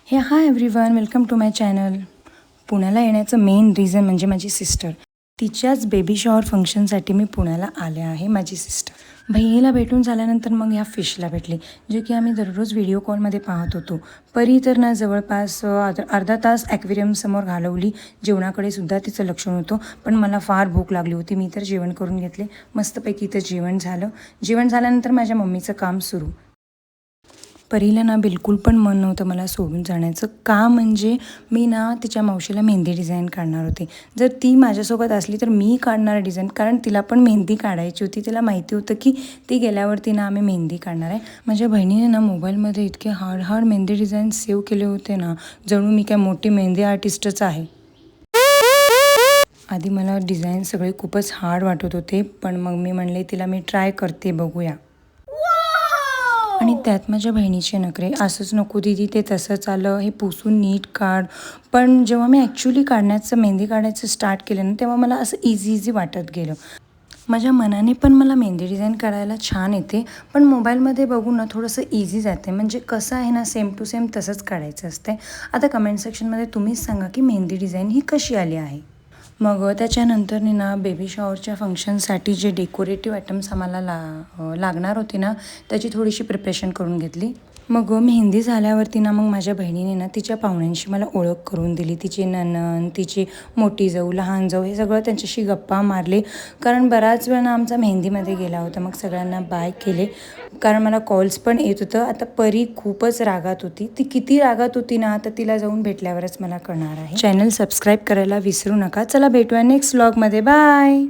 High everyone, welcome to my channel. पुण्याला येण्याचं main reason म्हणजे माझी सिस्टर. तिच्याच बेबी शॉवर फंक्शनसाठी मी पुण्याला आले आहे. माझी सिस्टर बहिणीला भेटून झाल्यानंतर मग ह्या फिशला भेटली, जे की आम्ही दररोज व्हिडिओ कॉलमध्ये पाहत होतो. परी तर ना जवळपास अर्धा तास ॲक्वेरियमसमोर घालवली. जेवणाकडे सुद्धा तिचं लक्ष नव्हतं, पण मला फार भूक लागली होती. मी तर जेवण करून घेतले. मस्तपैकी इथं जेवण झालं. जेवण झाल्यानंतर माझ्या मम्मीचं काम सुरू. परीला ना बिलकुल पण मन नव्हतं मला सोडून जाण्याचं. का म्हणजे मी ना तिच्या मावशीला मेहंदी डिझाईन काढणार होते. जर ती माझ्यासोबत असली तर मी काढणार डिझाईन, कारण तिला पण मेहंदी काढायची होती. तिला माहिती होतं की ती गेल्यावरती ना आम्ही मेहंदी काढणार आहे. माझ्या बहिणीने ना मोबाईलमध्ये इतके हार्ड मेहंदी डिझाईन सेव्ह केले होते ना, जणू मी काय मोठी मेहंदी आर्टिस्टच आहे. आधी मला डिझाईन सगळे खूपच हार्ड वाटत होते, पण मग मी म्हणले तिला मी ट्राय करते, बघूया. आणि त्यात माझ्या बहिणीचे नखरे, असंच नको दीदी, ते तसंच आलं, हे पुसून नीट काढ. पण जेव्हा मी ॲक्च्युली मेहंदी काढायचं स्टार्ट केलं ना, तेव्हा मला असं इझी वाटत गेलं. माझ्या मनाने पण मला मेहंदी डिझाईन काढायला छान येते, पण मोबाईलमध्ये बघून ना थोडंसं इझी जाते. म्हणजे कसं आहे ना, सेम टू सेम तसंच काढायचं असते. आता कमेंट सेक्शनमध्ये तुम्हीच सांगा की मेहंदी डिझाईन ही कशी आली आहे. मग त्याच्यानंतरनी ना बेबी शॉवरच्या फंक्शनसाठी जे डेकोरेटिव्ह आयटम्स आम्हाला लागणार होते ना, त्याची थोडीशी प्रिपरेशन करून घेतली. मग मेहंदी झाल्यावरती ना मग माझ्या बहिणीने ना तिच्या पाहुण्यांशी मला ओळख करून दिली. तिची नणंद, तिची मोठी जाऊ, लहान जाऊ, हे सगळं त्यांच्याशी गप्पा मारले. कारण बराच वेळ ना आमचा मेहंदीमध्ये गेला होता. मग सगळ्यांना बाय केले, कारण मला कॉल्स पण येत होतं. आता परी खूपच रागात होती. ती किती रागात होती ना, आता तिला जाऊन भेटल्यावरच मला कळणार आहे. चॅनल सबस्क्राईब करायला विसरू नका. चला भेटूया नेक्स्ट व्लॉगमध्ये. बाय.